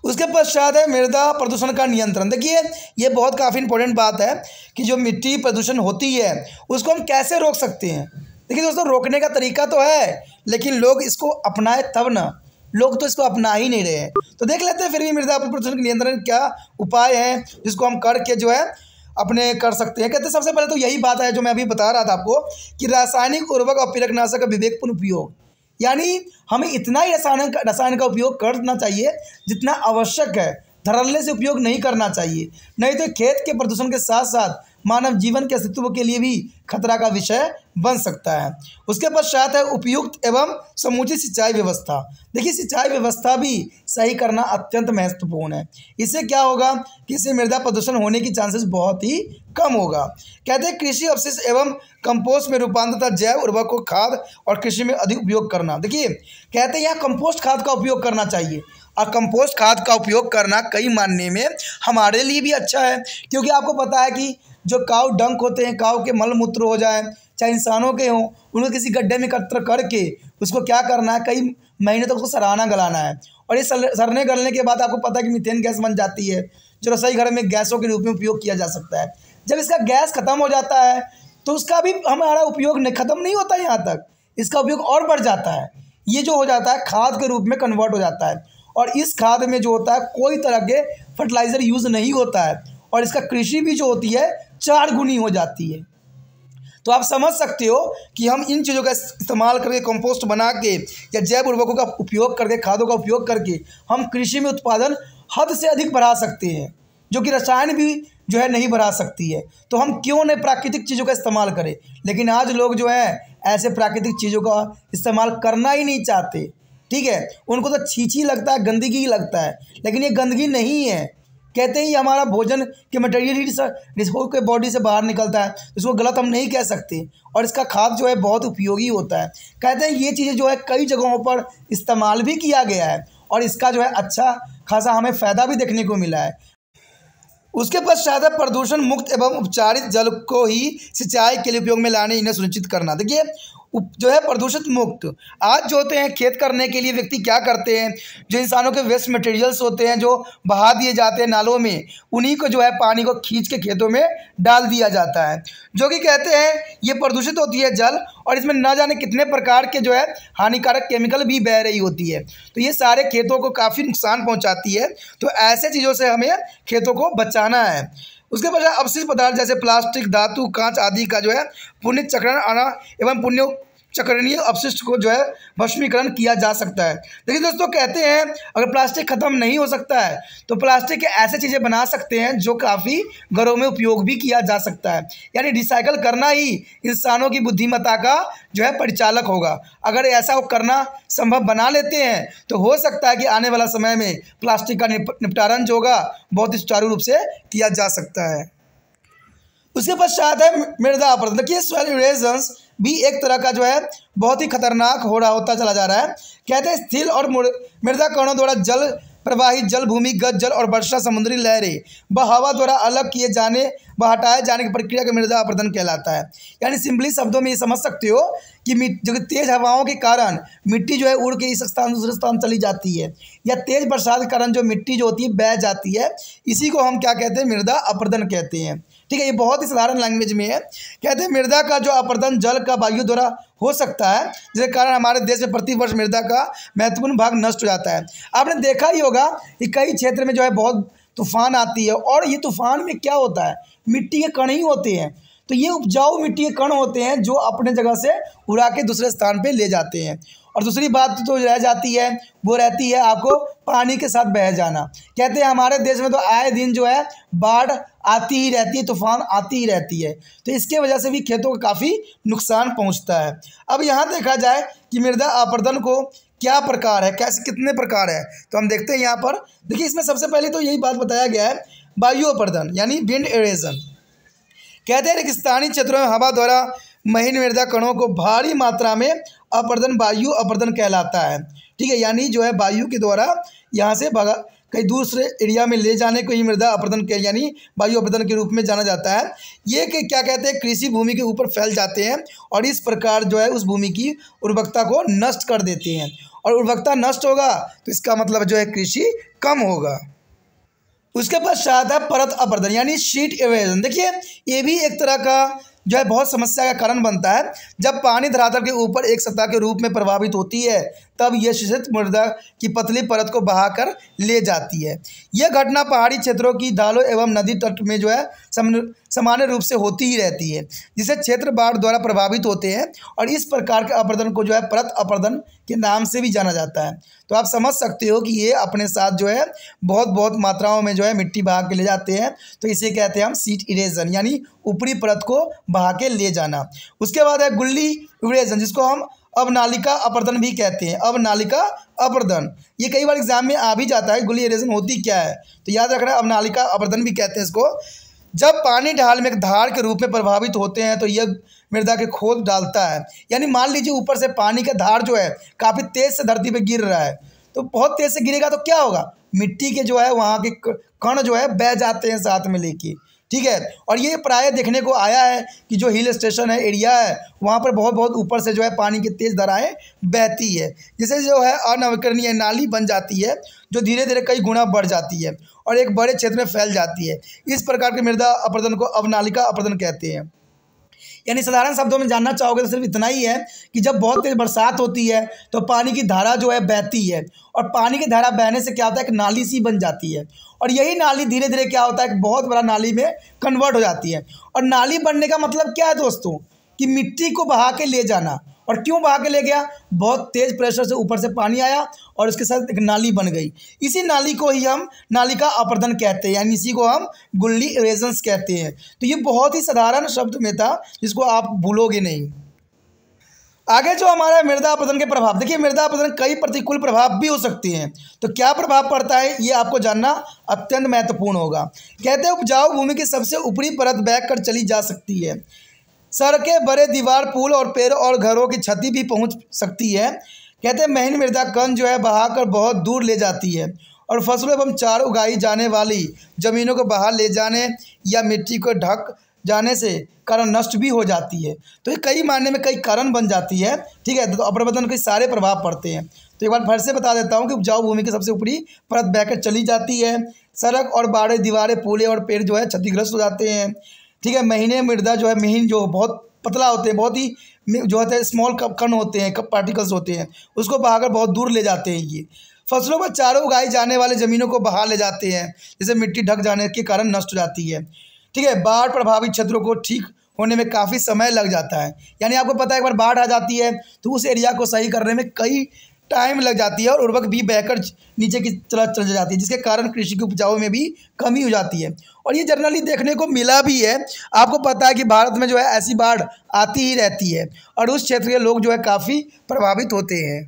उसके पश्चात है मृदा प्रदूषण का नियंत्रण। देखिए ये बहुत काफ़ी इंपॉर्टेंट बात है कि जो मिट्टी प्रदूषण होती है उसको हम कैसे रोक सकते हैं। देखिए दोस्तों, रोकने का तरीका तो है, लेकिन लोग इसको अपनाए तब ना। लोग तो इसको अपना ही नहीं रहे हैं। तो देख लेते हैं फिर भी मृदा प्रदूषण के नियंत्रण क्या उपाय हैं जिसको हम करके जो है अपने कर सकते हैं। कहते हैं सबसे पहले तो यही बात है जो मैं अभी बता रहा था आपको कि रासायनिक उर्वरक और कीटनाशक का विवेकपूर्ण उपयोग। यानी हमें इतना ही रसायन का उपयोग करना चाहिए जितना आवश्यक है, धड़ल्ले से उपयोग नहीं करना चाहिए, नहीं तो खेत के प्रदूषण के साथ साथ मानव जीवन के अस्तित्व के लिए भी खतरा का विषय बन सकता है। उसके पश्चात है उपयुक्त एवं समुचित सिंचाई व्यवस्था। देखिए सिंचाई व्यवस्था भी सही करना अत्यंत महत्वपूर्ण है। इससे क्या होगा कि इससे मृदा प्रदूषण होने की चांसेस बहुत ही कम होगा। कहते हैं कृषि अवशिष्ट एवं कंपोस्ट में रूपांतरण तथा जैव उर्वरक को खाद और कृषि में अधिक उपयोग करना। देखिए कहते हैं यहाँ कंपोस्ट खाद का उपयोग करना चाहिए, और कंपोस्ट खाद का उपयोग करना कई मायने में हमारे लिए भी अच्छा है, क्योंकि आपको पता है कि जो काऊ डंक होते हैं, काऊ के मल मूत्र हो जाए चाहे इंसानों के हों, उनको किसी गड्ढे में एकत्र करके उसको क्या करना है, कई महीने तक उसको सराहना गलाना है, और ये सड़ने गलने के बाद आपको पता है कि मीथेन गैस बन जाती है जो रसोई घर में गैसों के रूप में उपयोग किया जा सकता है। जब इसका गैस खत्म हो जाता है तो उसका भी हमारा उपयोग खत्म नहीं होता, यहाँ तक इसका उपयोग और बढ़ जाता है। ये जो हो जाता है खाद के रूप में कन्वर्ट हो जाता है, और इस खाद में जो होता है कोई तरह के फर्टिलाइज़र यूज़ नहीं होता है, और इसका कृषि भी जो होती है 4 गुनी हो जाती है। तो आप समझ सकते हो कि हम इन चीज़ों का इस्तेमाल करके कंपोस्ट बना के या जैव उर्वरकों का उपयोग करके, खादों का उपयोग करके हम कृषि में उत्पादन हद से अधिक बढ़ा सकते हैं, जो कि रसायन भी जो है नहीं बढ़ा सकती है। तो हम क्यों नहीं प्राकृतिक चीज़ों का इस्तेमाल करें। लेकिन आज लोग जो है ऐसे प्राकृतिक चीज़ों का इस्तेमाल करना ही नहीं चाहते। ठीक है, उनको तो छीछी लगता है, गंदगी ही लगता है, लेकिन ये गंदगी नहीं है। कहते हैं ये हमारा भोजन के मटेरियल ही के बॉडी से बाहर निकलता है, इसको गलत हम नहीं कह सकते, और इसका खाद जो है बहुत उपयोगी होता है। कहते हैं ये चीज़ें जो है कई जगहों पर इस्तेमाल भी किया गया है, और इसका जो है अच्छा खासा हमें फ़ायदा भी देखने को मिला है। उसके पश्चात है प्रदूषण मुक्त एवं उपचारित जल को ही सिंचाई के लिए उपयोग में लाने इन्हें सुनिश्चित करना। देखिए जो है प्रदूषित मुक्त। आज जो होते हैं खेत करने के लिए व्यक्ति क्या करते हैं, जो इंसानों के वेस्ट मटेरियल्स होते हैं जो बहा दिए जाते हैं नालों में, उन्हीं को जो है पानी को खींच के खेतों में डाल दिया जाता है, जो कि कहते हैं ये प्रदूषित होती है जल, और इसमें न जाने कितने प्रकार के जो है हानिकारक केमिकल भी बह रही होती है। तो ये सारे खेतों को काफ़ी नुकसान पहुँचाती है। तो ऐसे चीज़ों से हमें खेतों को बचाना है। उसके पश्चात अपशिष्ट पदार्थ जैसे प्लास्टिक, धातु, कांच आदि का जो है पुण्य चक्रण आना एवं पुण्य चक्रणीय अपशिष्ट को जो है भस्मीकरण किया जा सकता है। देखिए दोस्तों, कहते हैं अगर प्लास्टिक ख़त्म नहीं हो सकता है तो प्लास्टिक के ऐसे चीज़ें बना सकते हैं जो काफ़ी घरों में उपयोग भी किया जा सकता है। यानी रिसाइकल करना ही इंसानों की बुद्धिमत्ता का जो है परिचालक होगा। अगर ऐसा वो करना संभव बना लेते हैं तो हो सकता है कि आने वाला समय में प्लास्टिक का निपटारण जो होगा बहुत ही सुचारू रूप से किया जा सकता है। उसके पश्चात है मृदा अपरदन। देखिए सॉइल इरोजन भी एक तरह का जो है बहुत ही खतरनाक हो रहा होता चला जा रहा है। कहते हैं स्थिल और मृदा कणों द्वारा जल प्रवाहित जल, भूमिगत जल और वर्षा समुद्री लहरें व हवा द्वारा अलग किए जाने व हटाए जाने की प्रक्रिया का मृदा अपरदन कहलाता है। यानी सिंपली शब्दों में ये समझ सकते हो कि जो तेज़ हवाओं के कारण मिट्टी जो है उड़ के इस स्थान दूसरे स्थान चली जाती है, या तेज़ बरसात के कारण जो मिट्टी जो होती है बह जाती है, इसी को हम क्या कहते हैं, मृदा अपरदन कहते हैं। ठीक है, ये बहुत ही साधारण लैंग्वेज में है। कहते हैं मृदा का जो अपरदन जल का वायु द्वारा हो सकता है, जिसके कारण हमारे देश में प्रतिवर्ष मृदा का महत्वपूर्ण भाग नष्ट हो जाता है। आपने देखा ही होगा कि कई क्षेत्र में जो है बहुत तूफान आती है, और ये तूफान में क्या होता है, मिट्टी के कण ही होते हैं। तो ये उपजाऊ मिट्टी के कण होते हैं जो अपने जगह से उड़ा के दूसरे स्थान पे ले जाते हैं। और दूसरी बात तो रह जाती है, वो रहती है आपको पानी के साथ बह जाना। कहते हैं हमारे देश में तो आए दिन जो है बाढ़ आती ही रहती है, तूफान आती ही रहती है, तो इसके वजह से भी खेतों को काफ़ी नुकसान पहुंचता है। अब यहाँ देखा जाए कि मृदा अपरदन को क्या प्रकार है, कैसे कितने प्रकार है, तो हम देखते हैं यहाँ पर। देखिए इसमें सबसे पहले तो यही बात बताया गया है, वायु अपरदन यानी विंड इरोजन। कहते हैं रेगिस्तानी क्षेत्रों में हवा द्वारा महीन मृदा कणों को भारी मात्रा में अपरदन वायु अपरदन कहलाता है। ठीक है, यानी जो है वायु के द्वारा यहाँ से भगा कहीं दूसरे एरिया में ले जाने को ही मृदा अपरदन के यानी वायु अपरदन के रूप में जाना जाता है। ये कि क्या कहते हैं, कृषि भूमि के ऊपर फैल जाते हैं और इस प्रकार जो है उस भूमि की उर्वरकता को नष्ट कर देते हैं, और उर्वरकता नष्ट होगा तो इसका मतलब जो है कृषि कम होगा। उसके पश्चात है परत अपरदन यानी शीट इरोजन। देखिए ये भी एक तरह का जो है बहुत समस्या का कारण बनता है। जब पानी धरातल के ऊपर एक सतह के रूप में प्रभावित होती है तब यह शीर्षित मृदा की पतली परत को बहाकर ले जाती है। यह घटना पहाड़ी क्षेत्रों की ढालों एवं नदी तट में जो है सामान्य रूप से होती ही रहती है, जिसे क्षेत्र बाढ़ द्वारा प्रभावित होते हैं, और इस प्रकार के अपरदन को जो है परत अपरदन के नाम से भी जाना जाता है। तो आप समझ सकते हो कि ये अपने साथ जो है बहुत मात्राओं में जो है मिट्टी बहा के ले जाते हैं, तो इसे कहते हैं हम शीट इरोजन यानी ऊपरी परत को बहा के ले जाना। उसके बाद है गुल्ली इरोजन, जिसको हम अवनालिका अपरदन भी कहते हैं। अवनालिका अपरदन ये कई बार एग्जाम में आ भी जाता है, गुल्ली इरोजन होती क्या है, तो याद रखना अवनालिका अपरदन भी कहते हैं इसको। जब पानी ढाल में एक धार के रूप में प्रभावित होते हैं तो यह मृदा के खोद डालता है। यानी मान लीजिए ऊपर से पानी का धार जो है काफ़ी तेज़ से धरती पे गिर रहा है, तो बहुत तेज़ से गिरेगा तो क्या होगा, मिट्टी के जो है वहाँ के कण जो है बह जाते हैं साथ में लेके। ठीक है, और ये प्राय देखने को आया है कि जो हिल स्टेशन है, एरिया है, वहाँ पर बहुत ऊपर से जो है पानी की तेज़ धाराएं बहती है, जिससे जो है अनवकरणीय नाली बन जाती है, जो धीरे धीरे कई गुना बढ़ जाती है और एक बड़े क्षेत्र में फैल जाती है। इस प्रकार के मृदा अपरदन को अवनालिका अपरदन कहते हैं। यानी साधारण शब्दों में जानना चाहोगे तो सिर्फ इतना ही है कि जब बहुत तेज़ बरसात होती है तो पानी की धारा जो है बहती है, और पानी की धारा बहने से क्या होता है, एक नाली सी बन जाती है, और यही नाली धीरे धीरे क्या होता है, एक बहुत बड़ा नाली में कन्वर्ट हो जाती है। और नाली बनने का मतलब क्या है दोस्तों, कि मिट्टी को बहा के ले जाना। और क्यों बहा के ले गया, बहुत तेज़ प्रेशर से ऊपर से पानी आया और उसके साथ एक नाली बन गई। इसी नाली को ही हम नालिका अपरदन कहते हैं, यानी इसी को हम गुल्ली इरोजन कहते हैं। तो ये बहुत ही साधारण शब्द में था जिसको आप भूलोगे नहीं। आगे जो हमारा मृदा अपरदन के प्रभाव, देखिए मृदा अपरदन कई प्रतिकूल प्रभाव भी हो सकते हैं, तो क्या प्रभाव पड़ता है ये आपको जानना अत्यंत महत्वपूर्ण होगा। कहते हैं उपजाऊ भूमि की सबसे ऊपरी परत बह कर चली जा सकती है, सड़कें, बड़े दीवार, पुल और पेड़ और घरों की क्षति भी पहुंच सकती है। कहते हैं महीन मृदा कण जो है बहाकर बहुत दूर ले जाती है, और फसलों एवं चार उगाई जाने वाली ज़मीनों को बाहर ले जाने या मिट्टी को ढक जाने से कारण नष्ट भी हो जाती है। तो ये कई मायने में कई कारण बन जाती है, ठीक है। तो अपरदन के सारे प्रभाव पड़ते हैं। तो एक बार फिर से बता देता हूँ कि उपजाऊ भूमि की सबसे ऊपरी परत बहकर चली जाती है। सड़क और बाड़े, दीवारें, पुलें और पेड़ जो है क्षतिग्रस्त हो जाते हैं, ठीक है। महीने मृदा जो है महीन जो बहुत पतला होते हैं, बहुत ही जो होते हैं स्मॉल कण होते हैं, कप पार्टिकल्स होते हैं, उसको बहाकर बहुत दूर ले जाते हैं। ये फसलों पर चारों उगाई जाने वाले ज़मीनों को बहा ले जाते हैं, जैसे मिट्टी ढक जाने के कारण नष्ट हो जाती है, ठीक है। बाढ़ प्रभावित क्षेत्रों को ठीक होने में काफ़ी समय लग जाता है। यानी आपको पता है एक बार बाढ़ आ जाती है तो उस एरिया को सही करने में कई टाइम लग जाती है और उर्वरक भी बहकर नीचे की तरफ चल जाती है, जिसके कारण कृषि की उपजाऊ में भी कमी हो जाती है। और ये जनरली देखने को मिला भी है। आपको पता है कि भारत में जो है ऐसी बाढ़ आती ही रहती है और उस क्षेत्र के लोग जो है काफ़ी प्रभावित होते हैं।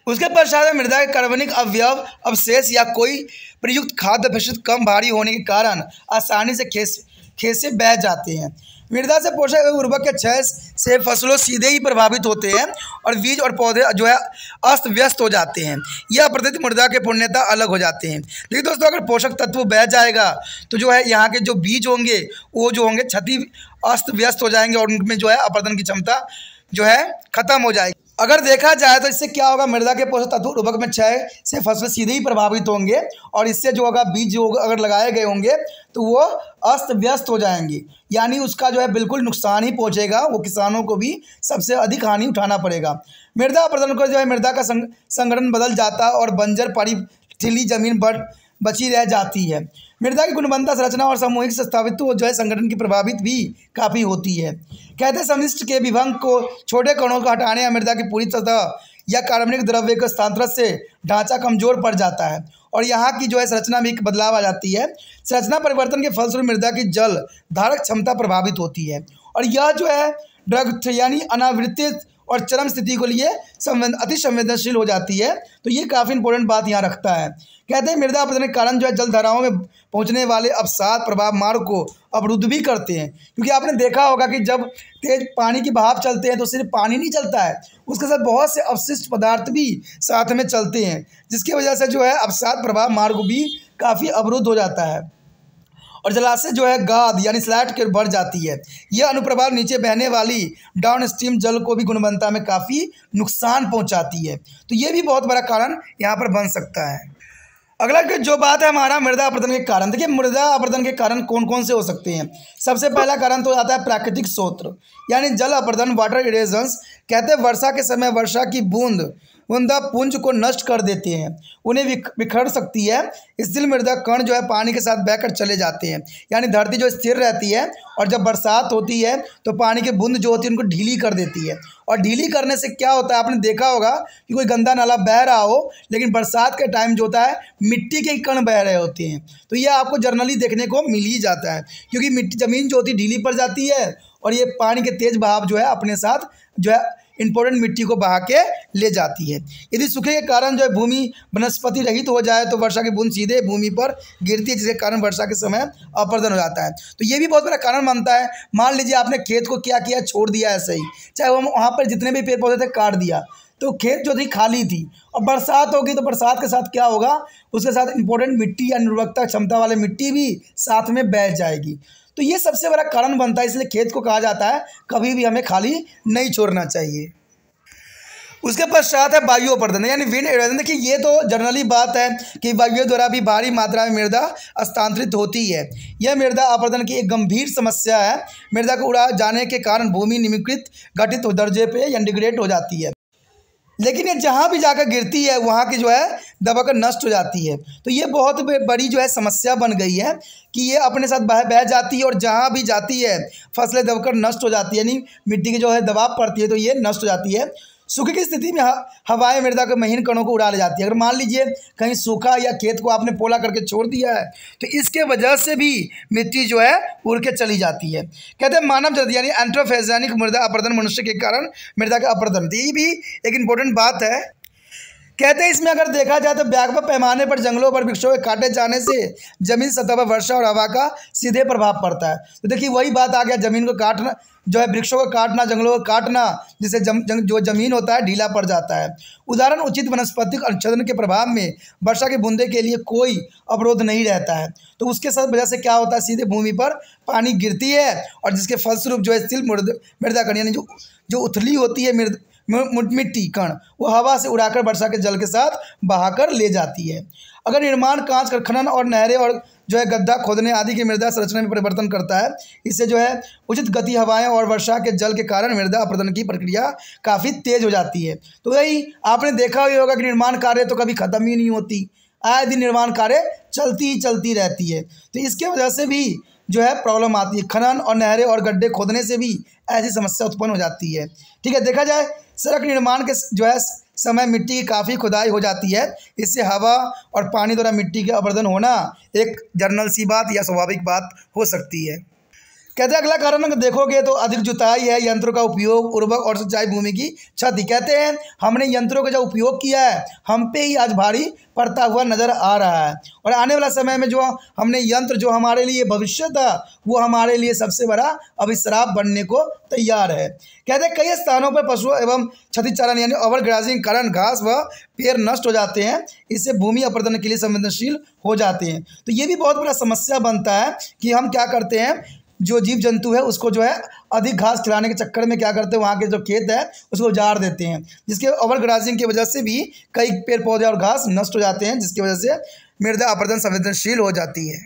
उसके पश्चात मृदा के कार्बनिक अवयव, अवशेष या कोई प्रयुक्त खाद्य अपशिष्ट कम भारी होने के कारण आसानी से खेत से बह जाते हैं। मृदा से पोषक उर्वरक के क्षय से फसलों सीधे ही प्रभावित होते हैं और बीज और पौधे जो है अस्त व्यस्त हो जाते हैं। यह अपरदित मृदा के पुण्यता अलग हो जाते हैं। लेकिन दोस्तों अगर पोषक तत्व बह जाएगा तो जो है यहाँ के जो बीज होंगे वो जो होंगे क्षति अस्त व्यस्त हो जाएंगे और उनमें जो है अपरदन की क्षमता जो है खत्म हो जाएगी। अगर देखा जाए तो इससे क्या होगा, मृदा के पोषक तत्व उर्वरक में क्षय से फसलें सीधे ही प्रभावित होंगे और इससे जो होगा बीज जो अगर लगाए गए होंगे तो वो अस्त व्यस्त हो जाएंगे, यानी उसका जो है बिल्कुल नुकसान ही पहुंचेगा। वो किसानों को भी सबसे अधिक हानि उठाना पड़ेगा। मृदा अपरदन को जो है मृदा का संगठन बदल जाता है और बंजर पड़ी ठिली जमीन बची रह जाती है। मृदा की गुणवत्ता, संरचना और सामूहिक स्थापित्व जो है संगठन की प्रभावित भी काफ़ी होती है। कहते हैं समष्टि के विभंग को, छोटे कणों को हटाने या मृदा की पूरी सतह या कार्बनिक द्रव्य के स्थानांतरण से ढांचा कमजोर पड़ जाता है और यहाँ की जो है संरचना में एक बदलाव आ जाती है। संरचना परिवर्तन के फलस्वरूप मृदा की जल धारक क्षमता प्रभावित होती है और यह जो है ड्रग यानी अनावृत्ति और चरम स्थिति के लिए अति संवेदनशील हो जाती है। तो ये काफ़ी इंपॉर्टेंट बात यहाँ रखता है। कहते हैं मृदा अपरदन के कारण जो है जलधाराओं में पहुँचने वाले अवसाद प्रभाव मार्ग को अवरुद्ध भी करते हैं, क्योंकि आपने देखा होगा कि जब तेज पानी की बहाव चलते हैं तो सिर्फ पानी नहीं चलता है, उसके साथ बहुत से अवशिष्ट पदार्थ भी साथ में चलते हैं, जिसकी वजह से जो है अवसाद प्रभाव मार्ग भी काफ़ी अवरुद्ध हो जाता है और जलाशय जो है गाद यानी स्लैट के बढ़ जाती है। यह अनुप्रभाव नीचे बहने वाली डाउन स्ट्रीम जल को भी गुणवत्ता में काफ़ी नुकसान पहुंचाती है। तो ये भी बहुत बड़ा कारण यहाँ पर बन सकता है। अगला जो बात है हमारा मृदा अपरदन के कारण। देखिए मृदा अपरदन के कारण कौन कौन से हो सकते हैं। सबसे पहला कारण तो आता है प्राकृतिक स्रोत यानी जल अपरदन, वाटर इरेजन्स। कहते हैं वर्षा के समय वर्षा की बूंदा पुंज को नष्ट कर देते हैं, उन्हें बिखर सकती है। स्थिर मृदा कण जो है पानी के साथ बहकर चले जाते हैं, यानी धरती जो स्थिर रहती है और जब बरसात होती है तो पानी की बूंद जो होती है उनको ढीली कर देती है। और ढीली करने से क्या होता है, आपने देखा होगा कि कोई गंदा नाला बह रहा हो लेकिन बरसात के टाइम जो होता है मिट्टी के कण बह रहे होते हैं। तो ये आपको जनरली देखने को मिल ही जाता है, क्योंकि मिट्टी ज़मीन जो होती है ढीली पड़ जाती है और ये पानी के तेज बहाव जो है अपने साथ जो है इंपॉर्टेंट मिट्टी को बहा के ले जाती है। यदि सूखे के कारण जो है भूमि वनस्पति रहित हो जाए तो वर्षा की बूंद सीधे भूमि पर गिरती है, जिसके कारण वर्षा के समय अपरदन हो जाता है। तो ये भी बहुत बड़ा कारण बनता है। मान लीजिए आपने खेत को क्या किया, छोड़ दिया ऐसे ही, चाहे वो वहाँ पर जितने भी पेड़ पौधे थे काट दिया, तो खेत जो थी खाली थी और बरसात होगी तो बरसात के साथ क्या होगा, उसके साथ इंपॉर्टेंट मिट्टी या उर्वरकता क्षमता वाले मिट्टी भी साथ में बह जाएगी। तो ये सबसे बड़ा कारण बनता है। इसलिए खेत को कहा जाता है कभी भी हमें खाली नहीं छोड़ना चाहिए। उसके पश्चात है वायु अपरदन यानी विंड इरोजन। देखिए ये तो जनरली बात है कि वायु द्वारा भी भारी मात्रा में मृदा स्थानांतरित होती है। यह मृदा अपरदन की एक गंभीर समस्या है। मृदा को उड़ा जाने के कारण भूमि निम्नलिखित घटित दर्जे पे या डिग्रेड हो जाती है, लेकिन ये जहाँ भी जाकर गिरती है वहाँ की जो है दबाकर नष्ट हो जाती है। तो ये बहुत बड़ी जो है समस्या बन गई है कि ये अपने साथ बह जाती है और जहाँ भी जाती है फसलें दबकर नष्ट हो जाती है, यानी मिट्टी की जो है दबाव पड़ती है तो ये नष्ट हो जाती है। सूखे की स्थिति में हवाएं मृदा के महीन कणों को उड़ा ले जाती है। अगर मान लीजिए कहीं सूखा या खेत को आपने पोला करके छोड़ दिया है तो इसके वजह से भी मिट्टी जो है उड़ के चली जाती है। कहते हैं मानव जाति यानी एंट्रोफेजानिक मृदा अपरदन, मनुष्य के कारण मृदा का अपरदन। ये भी एक इम्पोर्टेंट बात है। कहते हैं इसमें अगर देखा जाए तो व्यापक पैमाने पर जंगलों पर वृक्षों के काटे जाने से जमीन सतह पर वर्षा और हवा का सीधे प्रभाव पड़ता है। तो देखिए वही बात आ गया, जमीन को काटना जो है, वृक्षों को काटना, जंगलों को काटना, जिससे जो जमीन होता है ढीला पड़ जाता है। उदाहरण, उचित वनस्पतिक अनुच्छेदन के प्रभाव में वर्षा की बूंदे के लिए कोई अवरोध नहीं रहता है, तो उसके साथ वजह से क्या होता है, सीधे भूमि पर पानी गिरती है और जिसके फलस्वरूप जो है स्थिर मृदा कण यानी जो उथली होती है मिट्टी कण, वो हवा से उड़ाकर वर्षा के जल के साथ बहाकर ले जाती है। अगर निर्माण कांच कर खनन और नहरें और जो है गड्ढा खोदने आदि की मृदा संरचना में परिवर्तन करता है, इससे जो है उचित गति हवाएं और वर्षा के जल के कारण मृदा अपरदन की प्रक्रिया काफ़ी तेज हो जाती है। तो वही आपने देखा ही होगा कि निर्माण कार्य तो कभी ख़त्म ही नहीं होती, आए दिन निर्माण कार्य चलती रहती है। तो इसके वजह से भी जो है प्रॉब्लम आती है, खनन और नहरें और गड्ढे खोदने से भी ऐसी समस्या उत्पन्न हो जाती है। ठीक है, देखा जाए सड़क निर्माण के जो है समय मिट्टी की काफ़ी खुदाई हो जाती है, इससे हवा और पानी द्वारा मिट्टी के अपरदन होना एक जनरल सी बात या स्वाभाविक बात हो सकती है। कहते हैं अगला कारण अगर देखोगे तो अधिक जुताई है, यंत्रों का उपयोग, उर्वरक और सिंचाई भूमि की क्षति। कहते हैं हमने यंत्रों का जो उपयोग किया है हम पे ही आज भारी पड़ता हुआ नज़र आ रहा है, और आने वाला समय में जो हमने यंत्र जो हमारे लिए भविष्य था वो हमारे लिए सबसे बड़ा अभिश्राप बनने को तैयार है। कहते हैं कई स्थानों पर पशुओं एवं क्षतिचारण यानी ओवरग्राजिंग के कारण घास व पेड़ नष्ट हो जाते हैं, इससे भूमि अपरदन के लिए संवेदनशील हो जाते हैं। तो ये भी बहुत बड़ा समस्या बनता है कि हम क्या करते हैं, जो जीव जंतु है उसको जो है अधिक घास खिलाने के चक्कर में क्या करते हैं, वहाँ के जो खेत है उसको उजाड़ देते हैं, जिसके ओवरग्राजिंग की वजह से भी कई पेड़ पौधे और घास नष्ट हो जाते हैं, जिसकी वजह से मृदा अपरदन संवेदनशील हो जाती है।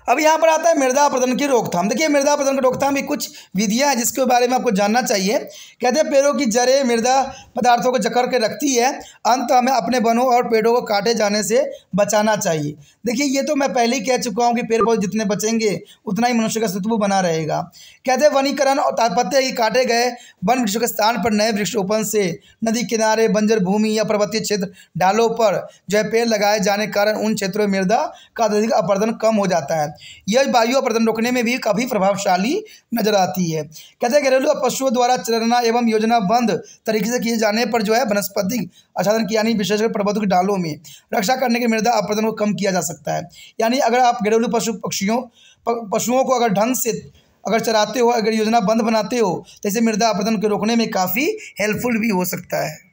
अब यहाँ पर आता है मृदा अपरदन की रोकथाम। देखिए मृदा अपरदन की रोकथाम की कुछ विधियाँ हैं जिसके बारे में आपको जानना चाहिए। कहते हैं पेड़ों की जड़ें मृदा पदार्थों को जकड़ के रखती है, अंत हमें अपने वनों और पेड़ों को काटे जाने से बचाना चाहिए। देखिए ये तो मैं पहले ही कह चुका हूँ कि पेड़ पौधे जितने बचेंगे उतना ही मनुष्य का अस्तित्व बना रहेगा। कहते हैं वनीकरण और तात्पर्य कि काटे गए वन वृक्षों के स्थान पर नए वृक्षोपन से नदी किनारे, बंजर भूमि या पर्वतीय क्षेत्र, ढालों पर जो है पेड़ लगाए जाने के कारण उन क्षेत्रों में मृदा का अत्यधिक अपरदन कम हो जाता है। यह वायु अपरदन रोकने में भी काफ़ी प्रभावशाली नजर आती है। कहते हैं घरेलू पशुओं द्वारा चरना एवं योजनाबद्ध तरीके से किए जाने पर जो है वनस्पतिक आच्छादन की यानी विशेषकर पर्वतों की ढालों में रक्षा करने के मृदा अपरदन को कम किया जा सकता है। यानी अगर आप घरेलू पशुओं को अगर ढंग से अगर चराते हो, अगर योजनाबद्ध बनाते हो तो इसे मृदा अपरदन को रोकने में काफ़ी हेल्पफुल भी हो सकता है।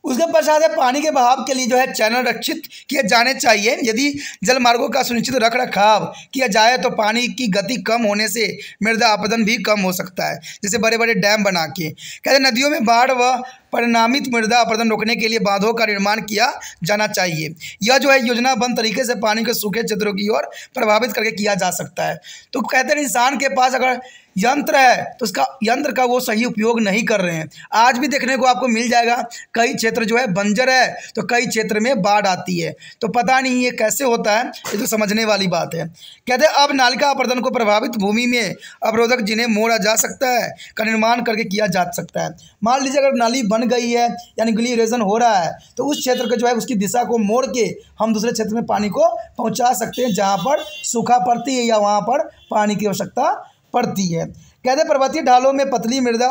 उसके पश्चात है पानी के बहाव के लिए जो है चैनल रक्षित किए जाने चाहिए। यदि जल मार्गों का सुनिश्चित रख रखाव किया जाए तो पानी की गति कम होने से मृदा अपरदन भी कम हो सकता है, जैसे बड़े बड़े डैम बना के। कहते नदियों में बाढ़ व परिणामित मृदा अपरदन रोकने के लिए बांधों का निर्माण किया जाना चाहिए। यह जो है योजनाबद्ध तरीके से पानी को सूखे क्षेत्रों की ओर प्रभावित करके किया जा सकता है। तो कहते हैं इंसान के पास अगर यंत्र है तो उसका यंत्र का वो सही उपयोग नहीं कर रहे हैं। आज भी देखने को आपको मिल जाएगा कई क्षेत्र जो है बंजर है तो कई क्षेत्र में बाढ़ आती है, तो पता नहीं ये कैसे होता है, ये तो समझने वाली बात है। कहते हैं अब नालिका अपरदन को प्रभावित भूमि में अवरोधक जिन्हें मोड़ा जा सकता है का निर्माण करके किया जा सकता है। मान लीजिए अगर नाली बन गई है यानी गली इरोजन हो रहा है तो उस क्षेत्र को जो है उसकी दिशा को मोड़ के हम दूसरे क्षेत्र में पानी को पहुँचा सकते हैं जहाँ पर सूखा पड़ती है या वहाँ पर पानी की आवश्यकता पड़ती है। कहते हैं पर्वतीय ढालों में पतली मृदा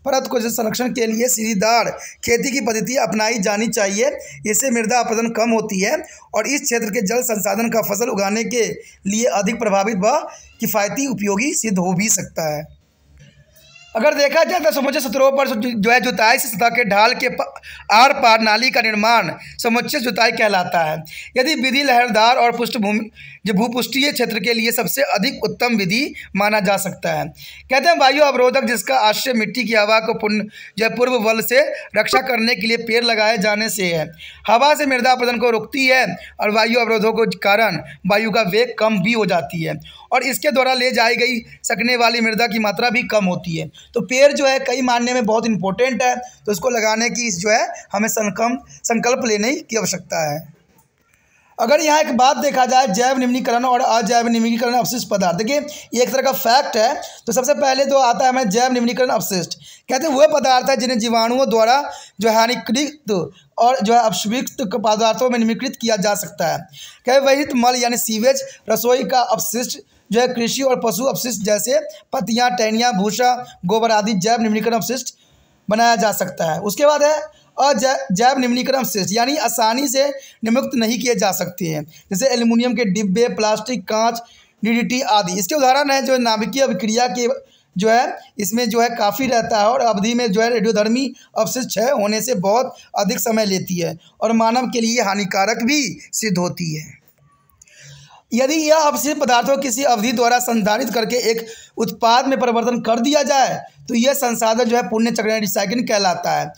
परत को संरक्षण के लिए सीढ़ीदार खेती की पद्धति अपनाई जानी चाहिए। इससे मृदा अपरदन कम होती है और इस क्षेत्र के जल संसाधन का फसल उगाने के लिए अधिक प्रभावित व किफ़ायती उपयोगी सिद्ध हो भी सकता है। अगर देखा जाए तो समुच्चय सतहों पर जो है जुताई से सतह के ढाल के आर पार नाली का निर्माण समुच्चय जुताई कहलाता है। यदि विधि लहरदार और पृष्ठभूमि जो भूपृष्ठीय क्षेत्र के लिए सबसे अधिक उत्तम विधि माना जा सकता है। कहते हैं वायु अवरोधक जिसका आश्रय मिट्टी की हवा को पूर्व बल से रक्षा करने के लिए पेड़ लगाए जाने से है। हवा से मृदा अपरदन को रोकती है और वायु अवरोधों के कारण वायु का वेग कम भी हो जाती है और इसके द्वारा ले जाई गई सकने वाली मृदा की मात्रा भी कम होती है। तो पेड़ जो है कई मायने में बहुत इंपॉर्टेंट है, तो इसको लगाने की जो है हमें संकल्प लेने की आवश्यकता है। अगर यहाँ एक बात देखा जाए जैव निम्नीकरण और अजैव निम्नीकरण अपशिष्ट पदार्थ, देखिए एक तरह का फैक्ट है। तो सबसे पहले तो आता है हमें जैव निम्नीकरण अपशिष्ट। कहते हैं वह पदार्थ है जिन्हें जीवाणुओं द्वारा जो है हानिकृत और जो है अपशिष्ट पदार्थों में निम्नीकृत किया जा सकता है। कहते वहित मल यानी सीवेज, रसोई का अपशिष्ट जो है कृषि और पशु अपशिष्ट जैसे पत्तियाँ, टहनियाँ, भूसा, गोबर आदि जैव निम्नीकरण अपशिष्ट बनाया जा सकता है। उसके बाद है अजैव निम्नीकरण अपशिष्ट यानी आसानी से निम्नमुक्त नहीं किए जा सकते हैं, जैसे एल्युमिनियम के डिब्बे, प्लास्टिक, कांच, डीडीटी आदि। इसके उदाहरण है जो नाभिकीय अभिक्रिया के जो है इसमें जो है काफ़ी रहता है और अवधि में जो है रेडियोधर्मी अपशिष्ट क्षय होने से बहुत अधिक समय लेती है और मानव के लिए हानिकारक भी सिद्ध होती है। यदि यह अपशिष्ट पदार्थों किसी अवधि द्वारा संधारित करके एक उत्पाद में परिवर्तन कर दिया जाए तो यह संसाधन जो है पुण्य चक्रण रिसाइक्लिंग कहलाता है।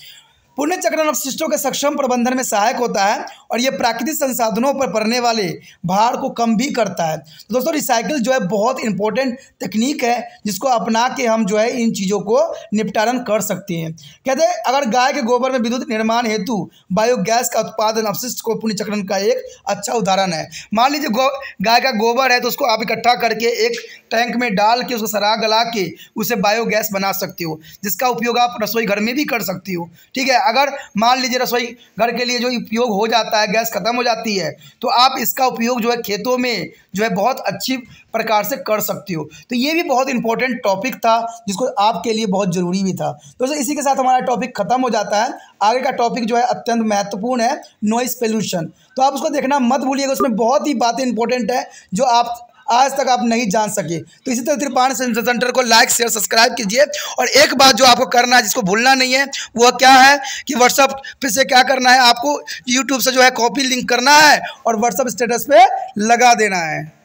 पुण्य चक्रण अपशिष्टों के सक्षम प्रबंधन में सहायक होता है और यह प्राकृतिक संसाधनों पर पड़ने वाले भार को कम भी करता है। तो दोस्तों रिसाइकिल जो है बहुत इंपॉर्टेंट तकनीक है जिसको अपना के हम जो है इन चीज़ों को निपटारण कर सकते हैं। कहते हैं अगर गाय के गोबर में विद्युत निर्माण हेतु बायोगैस का उत्पादन अपशिष्ट को पुण्य चक्रण का एक अच्छा उदाहरण है। मान लीजिए गाय का गोबर है तो उसको आप इकट्ठा करके एक टैंक में डाल के उसको सरा गला के उसे बायोगैस बना सकते हो, जिसका उपयोग आप रसोई घर में भी कर सकती हो। ठीक है, अगर मान लीजिए रसोई घर के लिए जो उपयोग हो जाता है, गैस खत्म हो जाती है, तो आप इसका उपयोग जो है खेतों में जो है बहुत अच्छी प्रकार से कर सकती हो। तो ये भी बहुत इंपॉर्टेंट टॉपिक था जिसको आपके लिए बहुत ज़रूरी भी था। दोस्तों इसी के साथ हमारा टॉपिक खत्म हो जाता है। आगे का टॉपिक जो है अत्यंत महत्वपूर्ण है, नॉइस पोल्यूशन। तो आप उसको देखना मत भूलिएगा, उसमें बहुत ही बातें इंपॉर्टेंट है जो आप आज तक आप नहीं जान सके। तो इसी तरह त्रिपाण सेंटर को लाइक शेयर सब्सक्राइब कीजिए। और एक बात जो आपको करना है जिसको भूलना नहीं है वो क्या है कि व्हाट्सअप पे से क्या करना है, आपको यूट्यूब से जो है कॉपी लिंक करना है और व्हाट्सअप स्टेटस पे लगा देना है।